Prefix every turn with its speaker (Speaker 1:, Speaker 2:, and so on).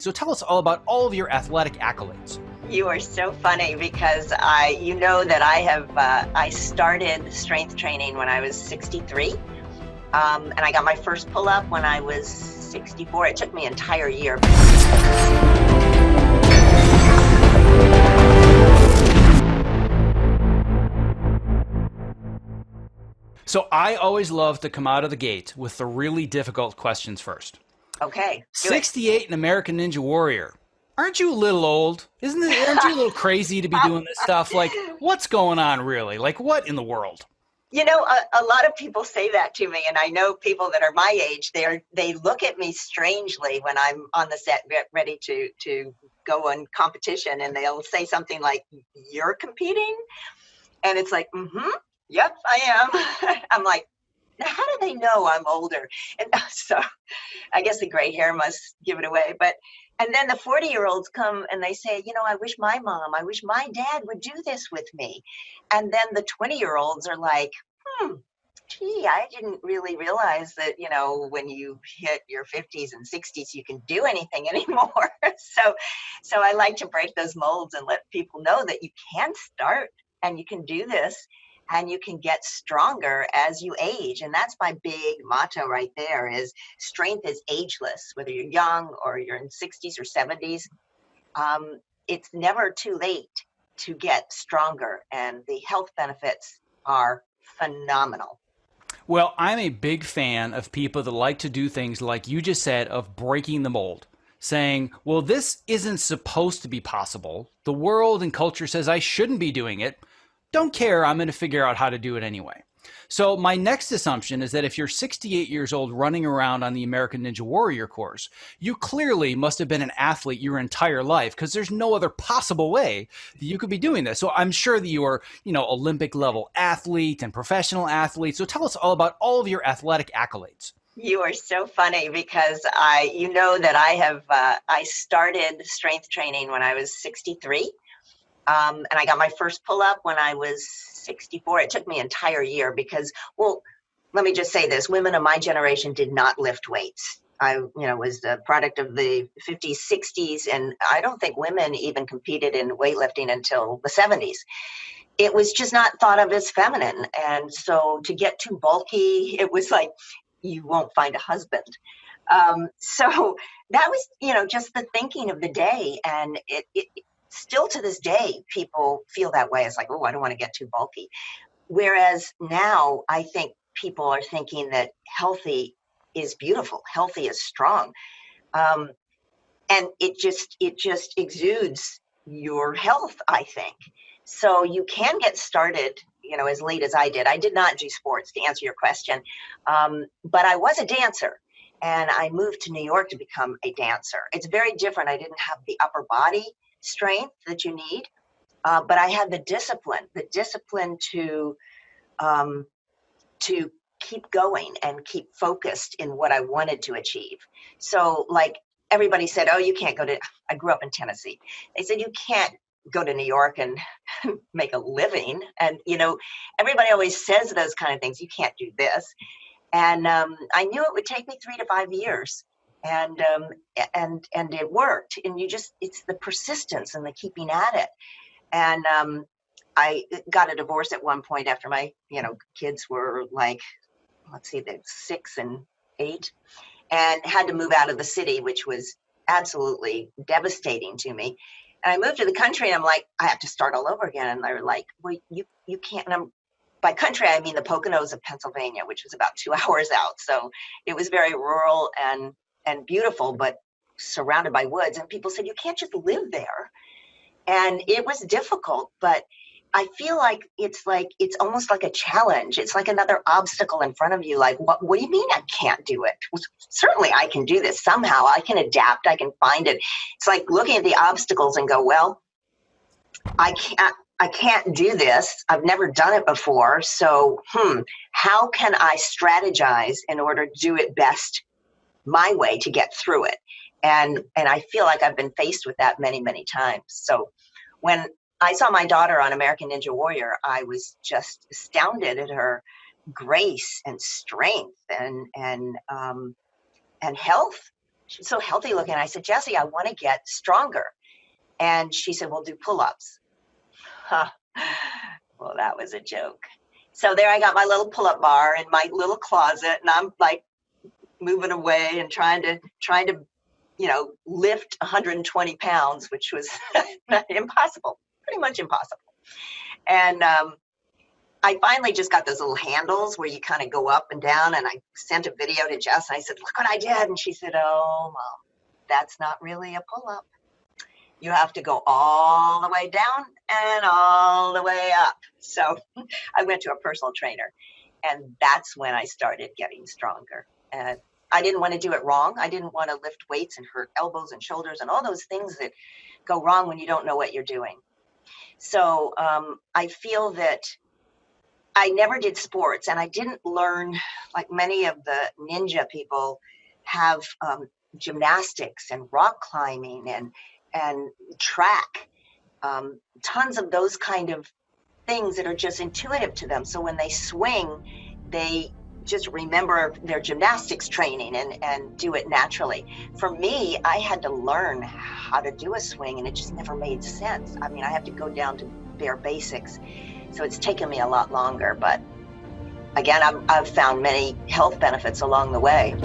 Speaker 1: So tell us all about all of your athletic accolades.
Speaker 2: You are so funny because you know that I started strength training when I was 63, and I got my first pull-up when I was 64. It took me an entire year.
Speaker 1: So I always love to come out of the gate with the really difficult questions first.
Speaker 2: Okay, do it.
Speaker 1: 68 and American Ninja Warrior. Aren't you a little old? Aren't you a little crazy to be doing this stuff? Like, what's going on really? Like, what in the world?
Speaker 2: You know, a lot of people say that to me, and I know people that are my age. They look at me strangely when I'm on the set, ready to go on competition, and they'll say something like, "You're competing," and it's like, "Yep, I am." I'm like, now, how do they know I'm older? And so I guess the gray hair must give it away. And then the 40-year-olds come and they say, I wish my mom, I wish my dad would do this with me. And then the 20-year-olds are like, gee, I didn't really realize that, when you hit your 50s and 60s, you can do anything anymore. So I like to break those molds and let people know that you can start and you can do this. And you can get stronger as you age. And that's my big motto right there is strength is ageless, whether you're young or you're in 60s or 70s. It's never too late to get stronger. And the health benefits are phenomenal.
Speaker 1: Well, I'm a big fan of people that like to do things like you just said of breaking the mold. Saying, well, this isn't supposed to be possible. The world and culture says I shouldn't be doing it. Don't care, I'm going to figure out how to do it anyway. So my next assumption is that if you're 68 years old running around on the American Ninja Warrior course, you clearly must have been an athlete your entire life because there's no other possible way that you could be doing this. So I'm sure that you are, Olympic level athlete and professional athlete. So tell us all about all of your athletic accolades.
Speaker 2: You are so funny because you know that I started strength training when I was 63. And I got my first pull-up when I was 64. It took me an entire year because, well, let me just say this. Women of my generation did not lift weights. I, was the product of the 50s, 60s, and I don't think women even competed in weightlifting until the 70s. It was just not thought of as feminine. And so to get too bulky, it was like, you won't find a husband. So that was, just the thinking of the day. And it still to this day, people feel that way. It's like, oh, I don't want to get too bulky. Whereas now I think people are thinking that healthy is beautiful. Healthy is strong. And it just exudes your health, I think. So you can get started, as late as I did. I did not do sports, to answer your question. But I was a dancer. And I moved to New York to become a dancer. It's very different. I didn't have the upper body strength that you need, but I had the discipline to keep going and keep focused in what I wanted to achieve. So like everybody said, oh, you can't go to, I grew up in Tennessee. They said, you can't go to New York and make a living. And, everybody always says those kind of things. You can't do this. And I knew it would take me 3 to 5 years. And it worked. And it's the persistence and the keeping at it. And I got a divorce at one point after my, kids were like, let's see, they're 6 and 8, and had to move out of the city, which was absolutely devastating to me. And I moved to the country and I'm like, I have to start all over again. And they're like, well, you can't. And by country, I mean the Poconos of Pennsylvania, which was about 2 hours out. So it was very rural and beautiful, but surrounded by woods. And people said, you can't just live there. And it was difficult, but I feel like it's almost like a challenge. It's like another obstacle in front of you. Like, what do you mean I can't do it? Well, certainly I can do this somehow. I can adapt. I can find it. It's like looking at the obstacles and go, well, I can't do this. I've never done it before. So, how can I strategize in order to do it best my way to get through it? And I feel like I've been faced with that many, many times. So when I saw my daughter on American Ninja Warrior, I was just astounded at her grace and strength and health. She's so healthy looking. I said, Jessie, I want to get stronger. And she said, well, do pull-ups. Huh. Well, that was a joke. So there I got my little pull-up bar in my little closet, and I'm like moving away and trying to, lift 120 pounds, which was impossible, pretty much impossible. And I finally just got those little handles where you kind of go up and down, and I sent a video to Jess, and I said, look what I did. And she said, oh, Mom, that's not really a pull-up. You have to go all the way down and all the way up. So I went to a personal trainer, and that's when I started getting stronger. And I didn't want to do it wrong. I didn't want to lift weights and hurt elbows and shoulders and all those things that go wrong when you don't know what you're doing. So I feel that I never did sports, and I didn't learn, like many of the ninja people have, gymnastics and rock climbing and track, tons of those kind of things that are just intuitive to them. So when they swing, they just remember their gymnastics training and do it naturally. For me, I had to learn how to do a swing, and it just never made sense. I mean, I have to go down to bare basics. So it's taken me a lot longer, but again, I've found many health benefits along the way.